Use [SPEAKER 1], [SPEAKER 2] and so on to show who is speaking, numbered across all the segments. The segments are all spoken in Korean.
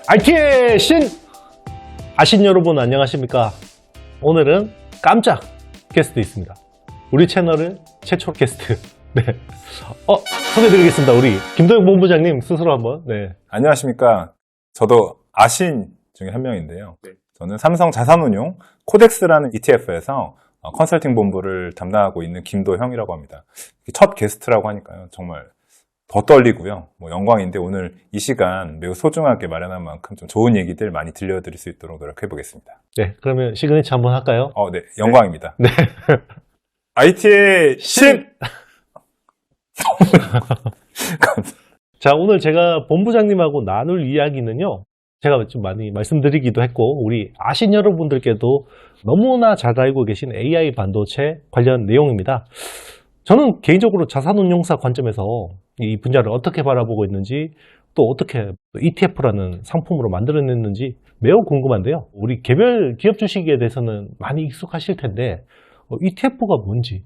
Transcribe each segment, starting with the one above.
[SPEAKER 1] IT의 신! 아신 여러분 안녕하십니까? 오늘은 깜짝 게스트 있습니다. 우리 채널의 최초 게스트. 네. 소개드리겠습니다. 우리 김도영 본부장님 스스로 한번. 네.
[SPEAKER 2] 안녕하십니까. 저도 아신 중에 한 명인데요. 저는 삼성 자산운용 코덱스라는 ETF에서 컨설팅 본부를 담당하고 있는 김도형이라고 합니다. 첫 게스트라고 하니까요. 정말 더 떨리고요. 영광인데 오늘 이 시간 매우 소중하게 마련한 만큼 좀 좋은 얘기들 많이 들려드릴 수 있도록 노력해 보겠습니다.
[SPEAKER 1] 네. 그러면 시그니처 한번 할까요?
[SPEAKER 2] 네. 영광입니다.
[SPEAKER 1] 네.
[SPEAKER 2] IT의 신!
[SPEAKER 1] 자, 오늘 제가 본부장님하고 나눌 이야기는요. 제가 좀 많이 말씀드리기도 했고 우리 아신 여러분들께도 너무나 잘 알고 계신 AI 반도체 관련 내용입니다. 저는 개인적으로 자산운용사 관점에서 이 분야를 어떻게 바라보고 있는지 또 어떻게 ETF라는 상품으로 만들어냈는지 매우 궁금한데요. 우리 개별 기업 주식에 대해서는 많이 익숙하실 텐데 ETF가 뭔지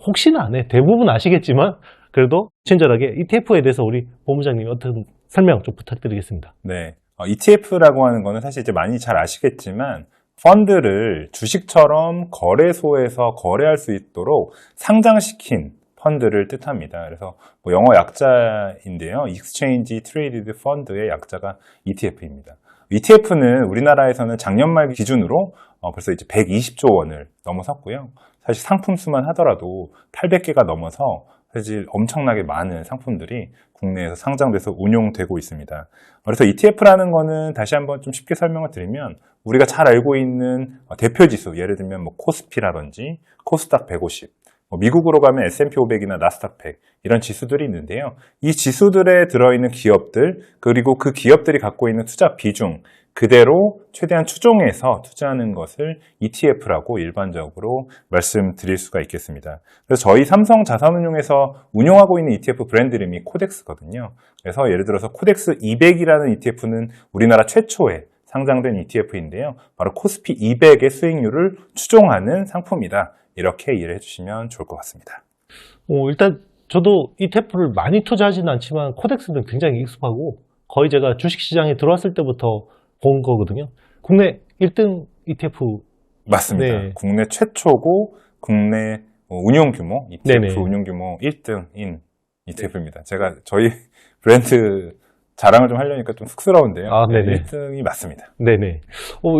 [SPEAKER 1] 혹시나 대부분 아시겠지만 그래도 친절하게 ETF에 대해서 우리 본부장님 어떤 설명 좀 부탁드리겠습니다.
[SPEAKER 2] 네. ETF라고 하는 거는 사실 이제 많이 잘 아시겠지만 펀드를 주식처럼 거래소에서 거래할 수 있도록 상장시킨 펀드를 뜻합니다. 그래서 영어 약자인데요. Exchange Traded Fund의 약자가 ETF입니다. ETF는 우리나라에서는 작년 말 기준으로 벌써 이제 120조 원을 넘어섰고요. 사실 상품 수만 하더라도 800개가 넘어서 사실 엄청나게 많은 상품들이 국내에서 상장돼서 운용되고 있습니다. 그래서 ETF라는 거는 다시 한번 좀 쉽게 설명을 드리면 우리가 잘 알고 있는 대표 지수, 예를 들면 코스피라든지 코스닥 150, 미국으로 가면 S&P 500이나 나스닥 100 이런 지수들이 있는데요. 이 지수들에 들어있는 기업들 그리고 그 기업들이 갖고 있는 투자 비중 그대로 최대한 추종해서 투자하는 것을 ETF라고 일반적으로 말씀드릴 수가 있겠습니다. 그래서 저희 삼성 자산운용에서 운용하고 있는 ETF 브랜드 이름이 코덱스거든요. 그래서 예를 들어서 코덱스 200이라는 ETF는 우리나라 최초의 상장된 ETF인데요. 바로 코스피 200의 수익률을 추종하는 상품이다. 이렇게 이해를 해주시면 좋을 것 같습니다.
[SPEAKER 1] 일단 저도 ETF를 많이 투자하지는 않지만 코덱스는 굉장히 익숙하고 거의 제가 주식시장에 들어왔을 때부터 본 거거든요. 국내 1등 ETF.
[SPEAKER 2] 맞습니다.
[SPEAKER 1] 네.
[SPEAKER 2] 국내 최초고 국내 운용 규모, ETF
[SPEAKER 1] 네네.
[SPEAKER 2] 운용 규모 1등인 ETF입니다. 제가 저희 브랜드 자랑을 좀 하려니까 좀 쑥스러운데요.
[SPEAKER 1] 네네.
[SPEAKER 2] 1등이 맞습니다.
[SPEAKER 1] 네네.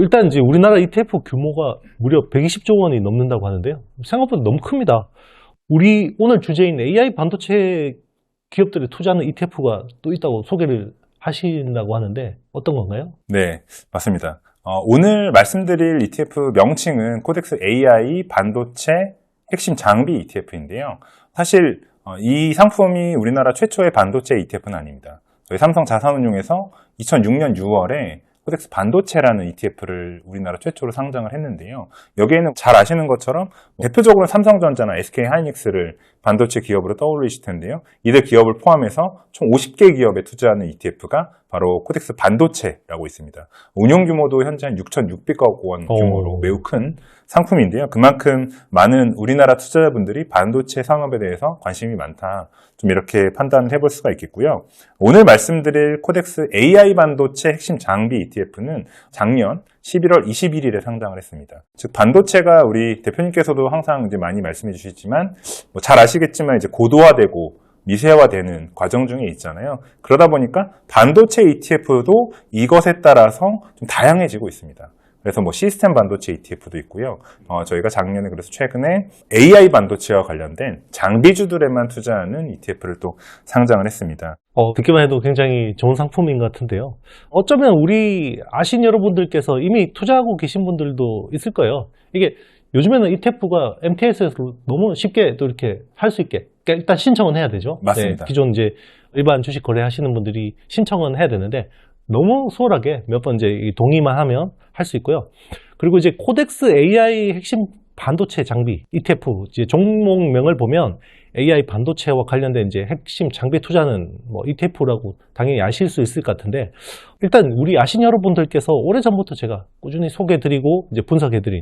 [SPEAKER 1] 일단 이제 우리나라 ETF 규모가 무려 120조 원이 넘는다고 하는데요. 생각보다 너무 큽니다. 우리 오늘 주제인 AI 반도체 기업들이 투자하는 ETF가 또 있다고 소개를 하신다고 하는데 어떤 건가요?
[SPEAKER 2] 네, 맞습니다. 오늘 말씀드릴 ETF 명칭은 코덱스 AI 반도체 핵심 장비 ETF인데요. 사실 이 상품이 우리나라 최초의 반도체 ETF는 아닙니다. 저희 삼성 자산운용에서 2006년 6월에 코덱스 반도체라는 ETF를 우리나라 최초로 상장을 했는데요. 여기에는 잘 아시는 것처럼 대표적으로 삼성전자나 SK하이닉스를 반도체 기업으로 떠올리실 텐데요. 이들 기업을 포함해서 총 50개 기업에 투자하는 ETF가 바로 코덱스 반도체라고 있습니다. 운용 규모도 현재 한 6,600억 원 규모로 매우 큰 상품인데요. 그만큼 많은 우리나라 투자자분들이 반도체 산업에 대해서 관심이 많다. 좀 이렇게 판단을 해볼 수가 있겠고요. 오늘 말씀드릴 코덱스 AI 반도체 핵심 장비 ETF는 작년 11월 21일에 상장을 했습니다. 즉 반도체가 우리 대표님께서도 항상 이제 많이 말씀해 주시지만 잘 아시겠지만 이제 고도화되고 미세화되는 과정 중에 있잖아요. 그러다 보니까 반도체 ETF도 이것에 따라서 좀 다양해지고 있습니다. 그래서 시스템 반도체 ETF도 있고요. 저희가 작년에 그래서 최근에 AI 반도체와 관련된 장비주들에만 투자하는 ETF를 또 상장을 했습니다.
[SPEAKER 1] 듣기만 해도 굉장히 좋은 상품인 것 같은데요. 어쩌면 우리 아신 여러분들께서 이미 투자하고 계신 분들도 있을 거예요. 이게 요즘에는 ETF가 MTS에서 너무 쉽게 또 이렇게 할 수 있게 일단 신청은 해야 되죠.
[SPEAKER 2] 맞습니다.
[SPEAKER 1] 네, 기존 이제 일반 주식 거래하시는 분들이 신청은 해야 되는데 너무 수월하게 몇 번 이제 동의만 하면 할 수 있고요. 그리고 이제 코덱스 AI 핵심 반도체 장비 ETF 이제 종목명을 보면 AI 반도체와 관련된 이제 핵심 장비 투자는 ETF라고 당연히 아실 수 있을 것 같은데 일단 우리 아신 여러분들께서 오래전부터 제가 꾸준히 소개해드리고 이제 분석해드린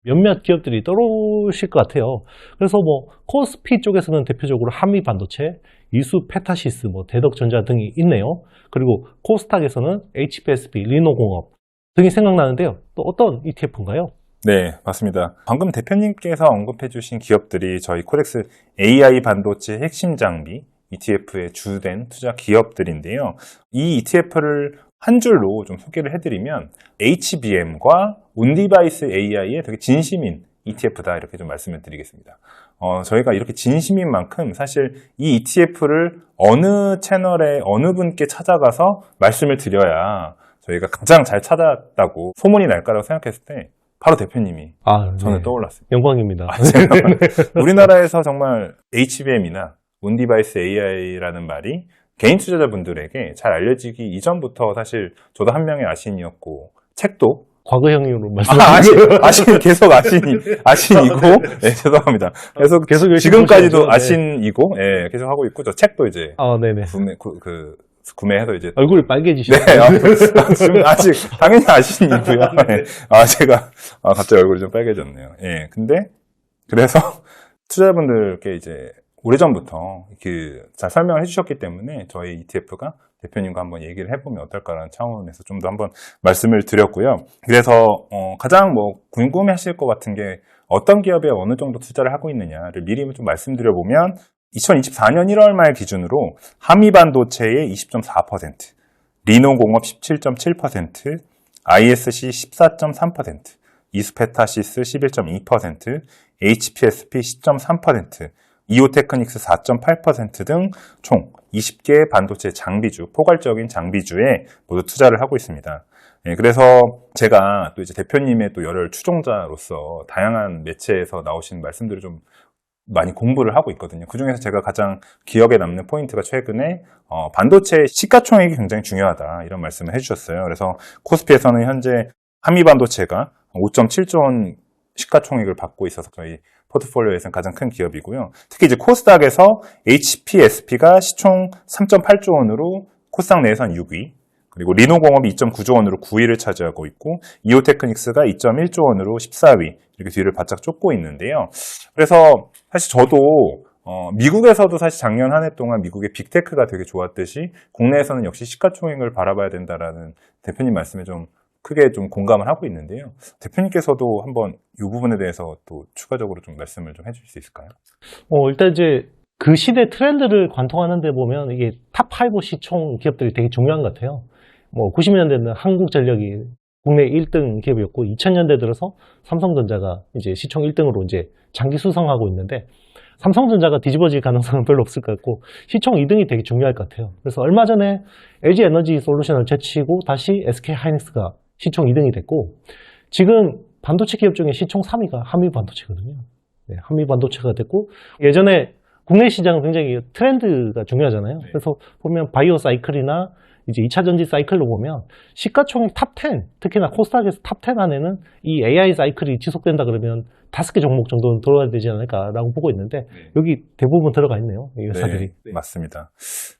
[SPEAKER 1] 몇몇 기업들이 떠오르실 것 같아요. 그래서 코스피 쪽에서는 대표적으로 한미 반도체, 이수 페타시스, 대덕전자 등이 있네요. 그리고 코스닥에서는 HPSP, 리노공업 등이 생각나는데요. 또 어떤 ETF인가요?
[SPEAKER 2] 네, 맞습니다. 방금 대표님께서 언급해주신 기업들이 저희 코덱스 AI 반도체 핵심 장비 ETF의 주된 투자 기업들인데요. 이 ETF를 한 줄로 좀 소개를 해드리면 HBM과 온디바이스 AI의 되게 진심인 ETF다 이렇게 좀 말씀을 드리겠습니다. 저희가 이렇게 진심인 만큼 사실 이 ETF를 어느 채널에 어느 분께 찾아가서 말씀을 드려야 저희가 가장 잘 찾았다고 소문이 날 거라고 생각했을 때 바로 대표님이 저는 떠올랐습니다.
[SPEAKER 1] 영광입니다.
[SPEAKER 2] 우리나라에서 정말 HBM이나 온디바이스 AI라는 말이 개인 투자자분들에게 잘 알려지기 이전부터 사실 저도 한 명의 아신이었고 책도
[SPEAKER 1] 과거형으로 말씀하시죠.
[SPEAKER 2] 계속 아신이고, 네, 죄송합니다. 계속 지금까지도 아신이고, 예, 계속 하고 있고, 저 책도 이제,
[SPEAKER 1] 네네.
[SPEAKER 2] 구매해서 이제.
[SPEAKER 1] 얼굴이 빨개지시죠?
[SPEAKER 2] 네, 지금 아직, 당연히 아신이고요. 네. 제가, 갑자기 얼굴이 좀 빨개졌네요. 예, 근데, 그래서, 투자자분들께 이제, 오래전부터 잘 설명을 해주셨기 때문에 저희 ETF가 대표님과 한번 얘기를 해보면 어떨까라는 차원에서 좀 더 한번 말씀을 드렸고요. 그래서 가장 궁금해 하실 것 같은 게 어떤 기업에 어느 정도 투자를 하고 있느냐를 미리 좀 말씀드려보면 2024년 1월 말 기준으로 한미반도체의 20.4%, 리노공업 17.7%, ISC 14.3%, 이스페타시스 11.2%, HPSP 10.3%, 이오테크닉스 4.8% 등 총 20개 반도체 장비주, 포괄적인 장비주에 모두 투자를 하고 있습니다. 네, 그래서 제가 또 이제 대표님의 또 열혈 추종자로서 다양한 매체에서 나오신 말씀들을 좀 많이 공부를 하고 있거든요. 그 중에서 제가 가장 기억에 남는 포인트가 최근에 반도체 시가총액이 굉장히 중요하다 이런 말씀을 해주셨어요. 그래서 코스피에서는 현재 한미반도체가 5.7조 원 시가총액을 받고 있어서 저희 포트폴리오에서는 가장 큰 기업이고요. 특히 이제 코스닥에서 HPSP가 시총 3.8조 원으로 코스닥 내에선 6위, 그리고 리노공업이 2.9조 원으로 9위를 차지하고 있고 이오테크닉스가 2.1조 원으로 14위 이렇게 뒤를 바짝 쫓고 있는데요. 그래서 사실 저도 미국에서도 사실 작년 한 해 동안 미국의 빅테크가 되게 좋았듯이 국내에서는 역시 시가총액을 바라봐야 된다라는 대표님 말씀에 좀 크게 좀 공감을 하고 있는데요. 대표님께서도 한번 이 부분에 대해서 또 추가적으로 좀 말씀을 좀 해주실 수 있을까요?
[SPEAKER 1] 일단 이제 그 시대 트렌드를 관통하는 데 보면 이게 탑5 시총 기업들이 되게 중요한 것 같아요. 90년대는 한국전력이 국내 1등 기업이었고 2000년대 들어서 삼성전자가 이제 시총 1등으로 이제 장기 수성하고 있는데 삼성전자가 뒤집어질 가능성은 별로 없을 것 같고 시총 2등이 되게 중요할 것 같아요. 그래서 얼마 전에 LG 에너지 솔루션을 제치고 다시 SK 하이닉스가 시총 2등이 됐고 지금 반도체 기업 중에 시총 3위가 한미반도체거든요. 네, 한미반도체가 됐고 예전에 국내 시장은 굉장히 트렌드가 중요하잖아요. 그래서 보면 바이오 사이클이나 이제 2차 전지 사이클로 보면 시가총액 탑10, 특히나 코스닥에서 탑10 안에는 이 AI 사이클이 지속된다 그러면 5개 종목 정도는 들어가야 되지 않을까라고 보고 있는데 여기 대부분 들어가 있네요. 이 회사들이.
[SPEAKER 2] 네, 맞습니다.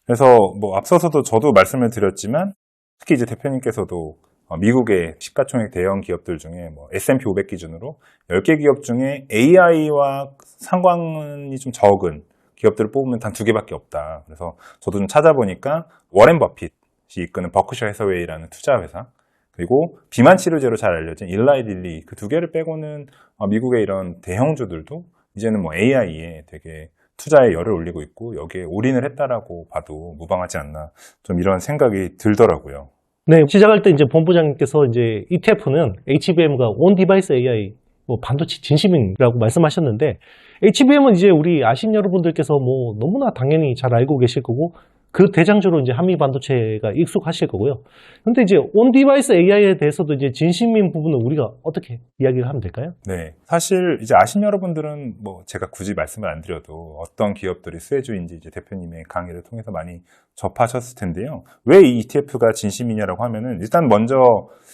[SPEAKER 2] 그래서 앞서서도 저도 말씀을 드렸지만 특히 이제 대표님께서도 미국의 시가총액 대형 기업들 중에 S&P 500 기준으로 10개 기업 중에 AI와 상관이 좀 적은 기업들을 뽑으면 단 2개밖에 없다. 그래서 저도 좀 찾아보니까 워렌 버핏이 이끄는 버크셔 해서웨이라는 투자 회사, 그리고 비만 치료제로 잘 알려진 일라이 딜리 그 2개를 빼고는 미국의 이런 대형주들도 이제는 AI에 되게 투자에 열을 올리고 있고 여기에 올인을 했다라고 봐도 무방하지 않나 좀 이런 생각이 들더라고요.
[SPEAKER 1] 네, 시작할 때 이제 본부장님께서 이제 ETF는 HBM과 온 디바이스 AI 반도체 진심이라고 말씀하셨는데 HBM은 이제 우리 아신 여러분들께서 너무나 당연히 잘 알고 계실 거고 그 대장주로 이제 한미 반도체가 익숙하실 거고요. 근데 이제 온 디바이스 AI에 대해서도 이제 진심인 부분은 우리가 어떻게 이야기를 하면 될까요?
[SPEAKER 2] 네, 사실 이제 아신 여러분들은 제가 굳이 말씀을 안 드려도 어떤 기업들이 수혜주인지 이제 대표님의 강의를 통해서 많이 접하셨을 텐데요. 왜 이 ETF가 진심이냐라고 하면은 일단 먼저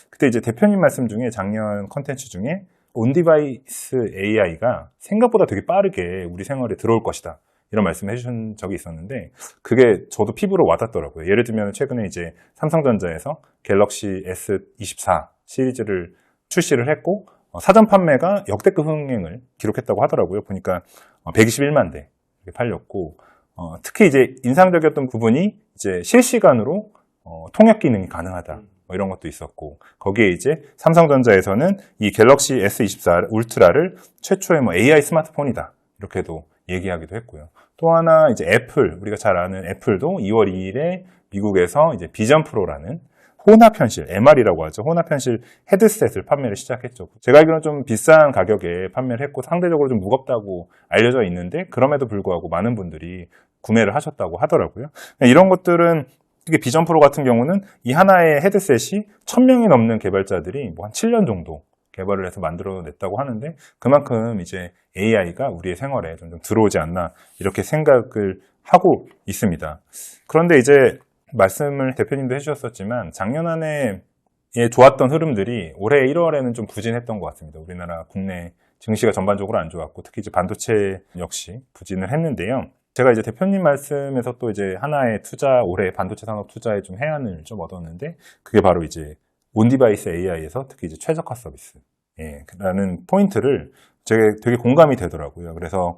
[SPEAKER 2] 그때 이제 대표님 말씀 중에 작년 컨텐츠 중에 온디바이스 AI가 생각보다 되게 빠르게 우리 생활에 들어올 것이다. 이런 말씀 해주신 적이 있었는데 그게 저도 피부로 와닿더라고요. 예를 들면 최근에 이제 삼성전자에서 갤럭시 S24 시리즈를 출시를 했고 사전 판매가 역대급 흥행을 기록했다고 하더라고요. 보니까 121만 대 이렇게 팔렸고 특히 이제 인상적이었던 부분이 이제 실시간으로 통역 기능이 가능하다. 뭐 이런 것도 있었고, 거기에 이제 삼성전자에서는 이 갤럭시 S24 울트라를 최초의 뭐 AI 스마트폰이다. 이렇게도 얘기하기도 했고요. 또 하나 이제 애플, 우리가 잘 아는 애플도 2월 2일에 미국에서 이제 비전 프로라는 혼합 현실, MR이라고 하죠. 혼합 현실 헤드셋을 판매를 시작했죠. 제가 알기로는 좀 비싼 가격에 판매를 했고 상대적으로 좀 무겁다고 알려져 있는데 그럼에도 불구하고 많은 분들이 구매를 하셨다고 하더라고요. 이런 것들은 특히 비전 프로 같은 경우는 이 하나의 헤드셋이 1000명이 넘는 개발자들이 뭐 한 7년 정도 개발을 해서 만들어냈다고 하는데 그만큼 이제 AI가 우리의 생활에 좀 들어오지 않나 이렇게 생각을 하고 있습니다. 그런데 이제 말씀을 대표님도 해주셨었지만 작년 한 해에 좋았던 흐름들이 올해 1월에는 좀 부진했던 것 같습니다. 우리나라 국내 증시가 전반적으로 안 좋았고 특히 이제 반도체 역시 부진을 했는데요. 제가 이제 대표님 말씀에서 또 이제 하나의 투자, 올해 반도체 산업 투자에 좀 해안을 좀 얻었는데 그게 바로 이제 온디바이스 AI에서 특히 이제 최적화 서비스 라는 포인트를 되게 공감이 되더라고요. 그래서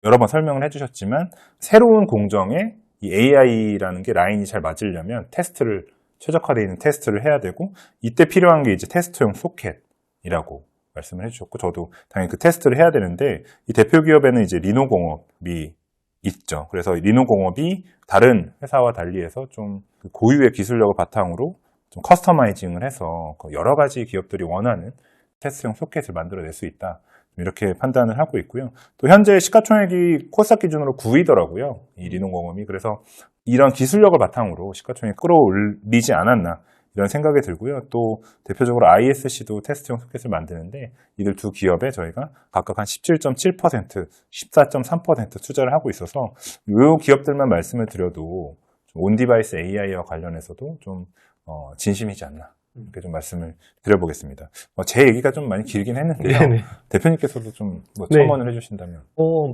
[SPEAKER 2] 여러 번 설명을 해주셨지만 새로운 공정에 이 AI라는 게 라인이 잘 맞으려면 최적화되어 있는 테스트를 해야 되고 이때 필요한 게 이제 테스트용 소켓이라고 말씀을 해주셨고 저도 당연히 그 테스트를 해야 되는데 이 대표 기업에는 이제 리노공업이 있죠. 그래서 리노공업이 다른 회사와 달리해서 좀 고유의 기술력을 바탕으로 좀 커스터마이징을 해서 여러 가지 기업들이 원하는 테스트용 소켓을 만들어낼 수 있다. 이렇게 판단을 하고 있고요. 또 현재 시가총액이 코스닥 기준으로 9위더라고요. 이 리노공업이. 그래서 이런 기술력을 바탕으로 시가총액이 끌어올리지 않았나 이런 생각이 들고요. 또 대표적으로 ISC도 테스트용 소켓을 만드는데 이들 두 기업에 저희가 각각 한 17.7%, 14.3% 투자를 하고 있어서 이 기업들만 말씀을 드려도 온디바이스 AI와 관련해서도 좀 진심이지 않나 이렇게 좀 말씀을 드려보겠습니다. 제 얘기가 좀 많이 길긴 했는데요.
[SPEAKER 1] 네네.
[SPEAKER 2] 대표님께서도 좀
[SPEAKER 1] 네.
[SPEAKER 2] 첨언을 해주신다면.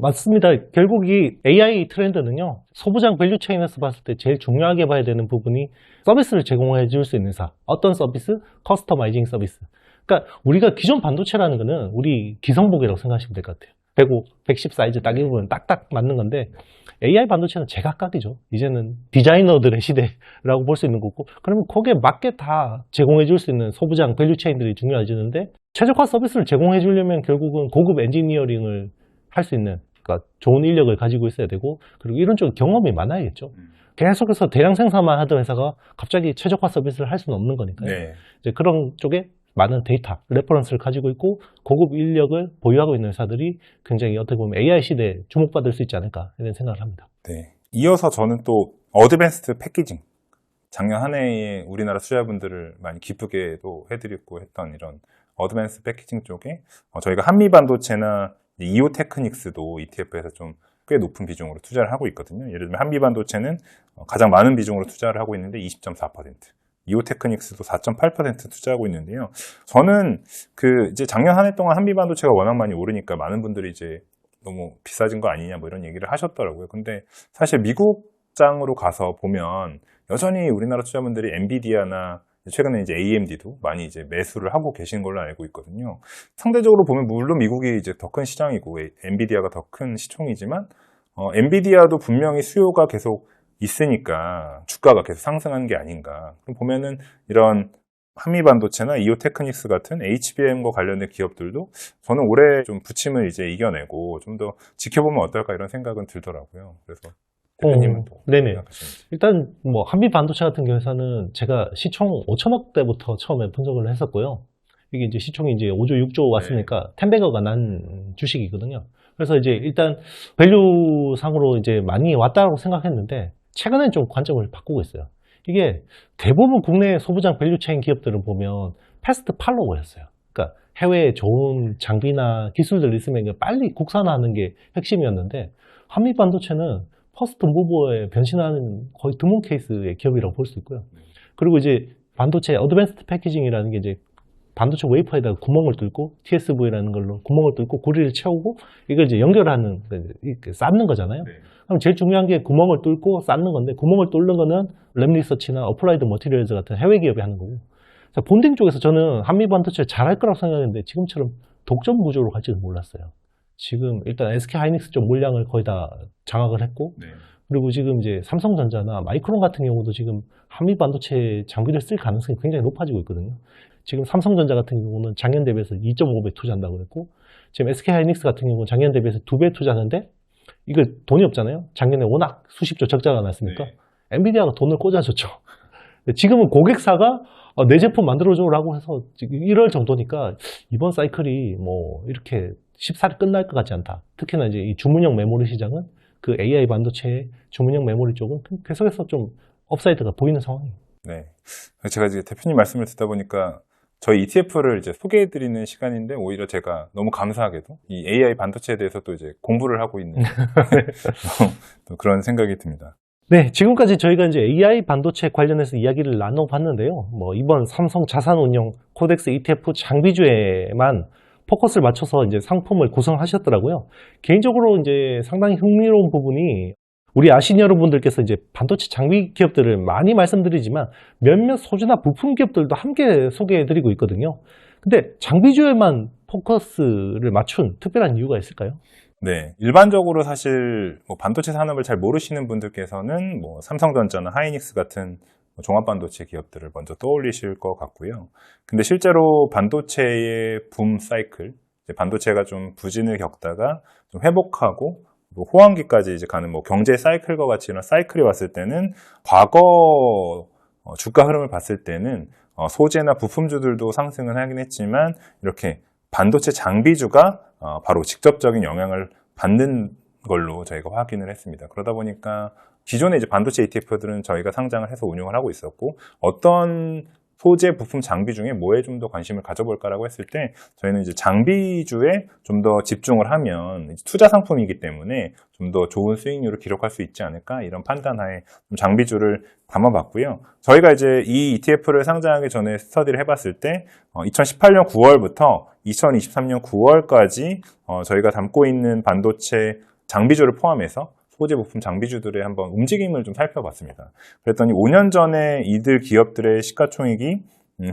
[SPEAKER 1] 맞습니다. 결국 이 AI 트렌드는요, 소부장 밸류체인에서 봤을 때 제일 중요하게 봐야 되는 부분이 서비스를 제공해 줄 수 있는 회사. 어떤 서비스? 커스터마이징 서비스. 그러니까 우리가 기존 반도체라는 거는 우리 기성복이라고 생각하시면 될 것 같아요. 105, 110 사이즈 딱 입으면 딱딱 맞는 건데 AI 반도체는 제각각이죠. 이제는 디자이너들의 시대라고 볼 수 있는 거고 그러면 거기에 맞게 다 제공해 줄 수 있는 소부장 밸류체인들이 중요해지는데 최적화 서비스를 제공해 주려면 결국은 고급 엔지니어링을 할 수 있는 그러니까 좋은 인력을 가지고 있어야 되고 그리고 이런 쪽 경험이 많아야겠죠. 계속해서 대량 생산만 하던 회사가 갑자기 최적화 서비스를 할 수는 없는 거니까요.
[SPEAKER 2] 네.
[SPEAKER 1] 이제 그런 쪽에 많은 데이터, 레퍼런스를 가지고 있고 고급 인력을 보유하고 있는 회사들이 굉장히 어떻게 보면 AI 시대에 주목받을 수 있지 않을까 이런 생각을 합니다.
[SPEAKER 2] 네. 이어서 저는 또 어드밴스드 패키징 작년 한 해에 우리나라 투자분들을 많이 기쁘게도 해드리고 했던 이런 어드밴스 패키징 쪽에 저희가 한미반도체나 이오테크닉스도 ETF에서 좀 꽤 높은 비중으로 투자를 하고 있거든요. 예를 들면 한미반도체는 가장 많은 비중으로 투자를 하고 있는데 20.4%, 이오테크닉스도 4.8% 투자하고 있는데요. 저는 이제 작년 한 해 동안 한미반도체가 워낙 많이 오르니까 많은 분들이 이제 너무 비싸진 거 아니냐 뭐 이런 얘기를 하셨더라고요. 근데 사실 미국장으로 가서 보면 여전히 우리나라 투자분들이 엔비디아나 최근에 이제 AMD도 많이 이제 매수를 하고 계신 걸로 알고 있거든요. 상대적으로 보면 물론 미국이 이제 더 큰 시장이고 엔비디아가 더 큰 시총이지만 엔비디아도 분명히 수요가 계속 있으니까 주가가 계속 상승한 게 아닌가. 그럼 보면은 이런 한미반도체나 이오테크닉스 같은 HBM과 관련된 기업들도 저는 올해 좀 부침을 이제 이겨내고 좀 더 지켜보면 어떨까 이런 생각은 들더라고요. 그래서 대표님은 또
[SPEAKER 1] 네네.
[SPEAKER 2] 생각하시는지.
[SPEAKER 1] 일단 뭐 한미 반도체 같은 경우에는 제가 시총 5천억대부터 처음에 분석을 했었고요. 이게 이제 시총이 이제 5조, 6조 왔으니까 10배가가 난 주식이거든요. 그래서 이제 일단 밸류상으로 이제 많이 왔다고 생각했는데 최근엔 좀 관점을 바꾸고 있어요. 이게 대부분 국내 소부장 밸류체인 기업들을 보면 패스트 팔로워였어요. 그러니까 해외에 좋은 장비나 기술들 있으면 빨리 국산화하는 게 핵심이었는데 한미 반도체는 퍼스트 무버에 변신하는 거의 드문 케이스의 기업이라고 볼 수 있고요. 그리고 이제 반도체 어드밴스드 패키징이라는 게 이제 반도체 웨이퍼에다가 구멍을 뚫고 TSV라는 걸로 구멍을 뚫고 고리를 채우고 이걸 이제 연결하는 쌓는 거잖아요. 그럼 제일 중요한 게 구멍을 뚫고 쌓는 건데 구멍을 뚫는 거는 랩리서치나 어플라이드 머티리얼즈 같은 해외 기업이 하는 거고 본딩 쪽에서 저는 한미 반도체 잘할 거라고 생각했는데 지금처럼 독점 구조로 갈지는 몰랐어요. 지금 일단 SK 하이닉스 쪽 물량을 거의 다 장악을 했고,
[SPEAKER 2] 네.
[SPEAKER 1] 그리고 지금 이제 삼성전자나 마이크론 같은 경우도 지금 한미 반도체 장비를 쓸 가능성이 굉장히 높아지고 있거든요. 지금 삼성전자 같은 경우는 작년 대비해서 2.5배 투자한다고 그랬고, 지금 SK 하이닉스 같은 경우는 작년 대비해서 2배 투자하는데, 이거 돈이 없잖아요. 작년에 워낙 수십조 적자가 났으니까
[SPEAKER 2] 네.
[SPEAKER 1] 엔비디아가 돈을 꽂아줬죠. 근데 지금은 고객사가 내 제품 만들어줘라고 해서 이럴 정도니까 이번 사이클이 뭐 이렇게 쉽사리 끝날 것 같지 않다. 특히나 이제 이 주문형 메모리 시장은 그 AI 반도체의 주문형 메모리 쪽은 계속해서 좀 업사이드가 보이는 상황이에요.
[SPEAKER 2] 네. 제가 이제 대표님 말씀을 듣다 보니까 저희 ETF를 이제 소개해드리는 시간인데 오히려 제가 너무 감사하게도 이 AI 반도체에 대해서 또 이제 공부를 하고 있는 또 그런 생각이 듭니다.
[SPEAKER 1] 네, 지금까지 저희가 이제 AI 반도체 관련해서 이야기를 나눠봤는데요. 뭐 이번 삼성 자산운용 코덱스 ETF 장비주에만 포커스를 맞춰서 이제 상품을 구성하셨더라고요. 개인적으로 이제 상당히 흥미로운 부분이 우리 아시는 여러분들께서 이제 반도체 장비 기업들을 많이 말씀드리지만 몇몇 소주나 부품 기업들도 함께 소개해드리고 있거든요. 근데 장비주에만 포커스를 맞춘 특별한 이유가 있을까요?
[SPEAKER 2] 네, 일반적으로 사실 뭐 반도체 산업을 잘 모르시는 분들께서는 뭐 삼성전자나 하이닉스 같은 뭐 종합반도체 기업들을 먼저 떠올리실 것 같고요. 근데 실제로 반도체의 붐 사이클, 이제 반도체가 좀 부진을 겪다가 좀 회복하고 뭐 호황기까지 이제 가는 뭐 경제 사이클과 같이 이런 사이클이 왔을 때는 과거 주가 흐름을 봤을 때는 소재나 부품주들도 상승은 하긴 했지만 이렇게 반도체 장비주가 바로 직접적인 영향을 받는 걸로 저희가 확인을 했습니다. 그러다 보니까 기존의 이제 반도체 ETF들은 저희가 상장을 해서 운용을 하고 있었고 어떤 소재, 부품, 장비 중에 뭐에 좀 더 관심을 가져볼까라고 했을 때 저희는 이제 장비주에 좀 더 집중을 하면 투자 상품이기 때문에 좀 더 좋은 수익률을 기록할 수 있지 않을까 이런 판단하에 좀 장비주를 담아봤고요. 저희가 이제 이 ETF를 상장하기 전에 스터디를 해봤을 때 2018년 9월부터 2023년 9월까지 저희가 담고 있는 반도체 장비주를 포함해서 소재 부품 장비주들의 한번 움직임을 좀 살펴봤습니다. 그랬더니 5년 전에 이들 기업들의 시가총액이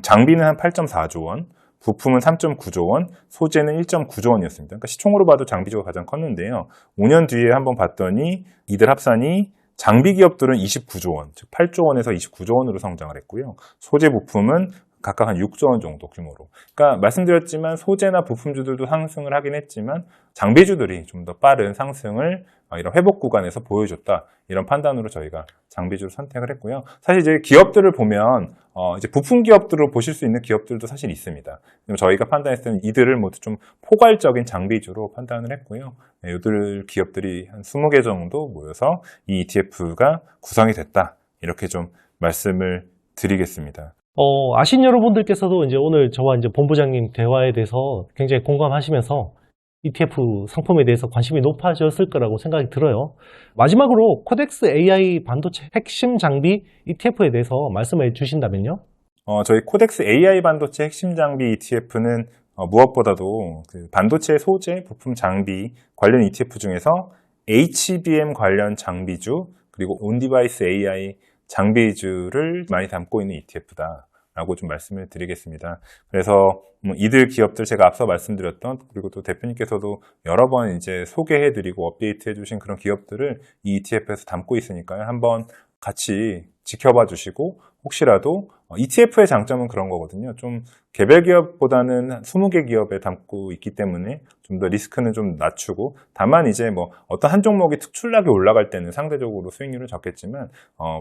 [SPEAKER 2] 장비는 한 8.4조 원, 부품은 3.9조 원, 소재는 1.9조 원이었습니다. 그러니까 시총으로 봐도 장비주가 가장 컸는데요. 5년 뒤에 한번 봤더니 이들 합산이 장비 기업들은 29조 원, 즉 8조 원에서 29조 원으로 성장을 했고요. 소재 부품은 각각 한 6조 원 정도 규모로. 그러니까 말씀드렸지만 소재나 부품주들도 상승을 하긴 했지만 장비주들이 좀 더 빠른 상승을 이런 회복 구간에서 보여줬다. 이런 판단으로 저희가 장비주를 선택을 했고요. 사실 이제 기업들을 보면 이제 부품 기업들을 보실 수 있는 기업들도 사실 있습니다. 저희가 판단했을 때는 이들을 모두 좀 포괄적인 장비주로 판단을 했고요. 네, 이들 기업들이 한 20개 정도 모여서 이 ETF가 구성이 됐다. 이렇게 좀 말씀을 드리겠습니다.
[SPEAKER 1] 아신 여러분들께서도 이제 오늘 저와 이제 본부장님 대화에 대해서 굉장히 공감하시면서 ETF 상품에 대해서 관심이 높아졌을 거라고 생각이 들어요. 마지막으로 코덱스 AI 반도체 핵심 장비 ETF에 대해서 말씀해 주신다면요?
[SPEAKER 2] 저희 코덱스 AI 반도체 핵심 장비 ETF는 무엇보다도 그 반도체 소재, 부품 장비 관련 ETF 중에서 HBM 관련 장비주 그리고 온디바이스 AI 장비주를 많이 담고 있는 ETF다라고 좀 말씀을 드리겠습니다. 그래서 이들 기업들 제가 앞서 말씀드렸던 그리고 또 대표님께서도 여러 번 이제 소개해드리고 업데이트해주신 그런 기업들을 이 ETF에서 담고 있으니까요. 한번 같이 지켜봐 주시고 혹시라도 ETF의 장점은 그런 거거든요. 좀 개별 기업보다는 한 20개 기업에 담고 있기 때문에 좀 더 리스크는 좀 낮추고 다만 이제 뭐 어떤 한 종목이 특출나게 올라갈 때는 상대적으로 수익률은 적겠지만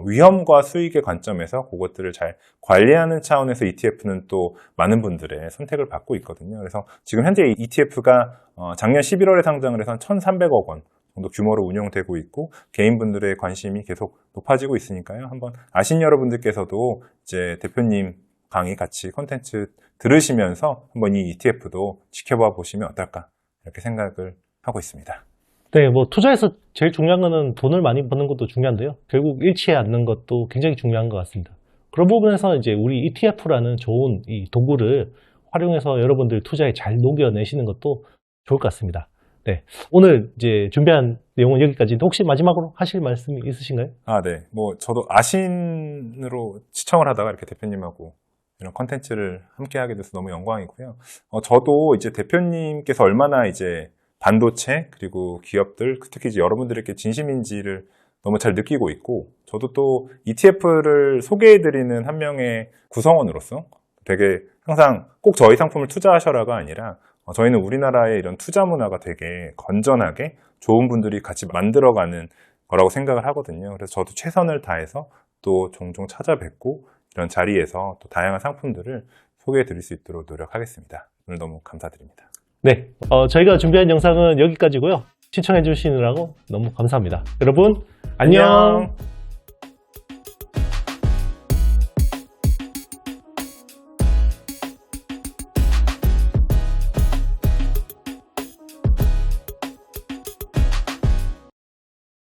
[SPEAKER 2] 위험과 수익의 관점에서 그것들을 잘 관리하는 차원에서 ETF는 또 많은 분들의 선택을 받고 있거든요. 그래서 지금 현재 ETF가 작년 11월에 상장을 해서 1,300억 원 정도 규모로 운영되고 있고 개인분들의 관심이 계속 높아지고 있으니까요. 한번 아신 여러분들께서도 이제 대표님 강의 같이 콘텐츠 들으시면서 한번 이 ETF도 지켜봐 보시면 어떨까 이렇게 생각을 하고 있습니다.
[SPEAKER 1] 네, 뭐 투자에서 제일 중요한 거는 돈을 많이 버는 것도 중요한데요. 결국 잃지 않는 것도 굉장히 중요한 것 같습니다. 그런 부분에서 이제 우리 ETF라는 좋은 이 도구를 활용해서 여러분들 투자에 잘 녹여내시는 것도 좋을 것 같습니다. 네, 오늘 이제 준비한 내용은 여기까지인데 혹시 마지막으로 하실 말씀이 있으신가요?
[SPEAKER 2] 네. 뭐 저도 아신으로 시청을 하다가 이렇게 대표님하고 이런 컨텐츠를 함께 하게 돼서 너무 영광이고요. 저도 이제 대표님께서 얼마나 이제 반도체 그리고 기업들, 특히 이제 여러분들에게 진심인지를 너무 잘 느끼고 있고, 저도 또 ETF를 소개해드리는 한 명의 구성원으로서 되게 항상 꼭 저희 상품을 투자하셔라가 아니라 저희는 우리나라의 이런 투자 문화가 되게 건전하게 좋은 분들이 같이 만들어가는 거라고 생각을 하거든요. 그래서 저도 최선을 다해서 또 종종 찾아뵙고 이런 자리에서 또 다양한 상품들을 소개해드릴 수 있도록 노력하겠습니다. 오늘 너무 감사드립니다.
[SPEAKER 1] 네, 저희가 준비한 영상은 여기까지고요. 시청해 주시느라고 너무 감사합니다. 여러분, 안녕.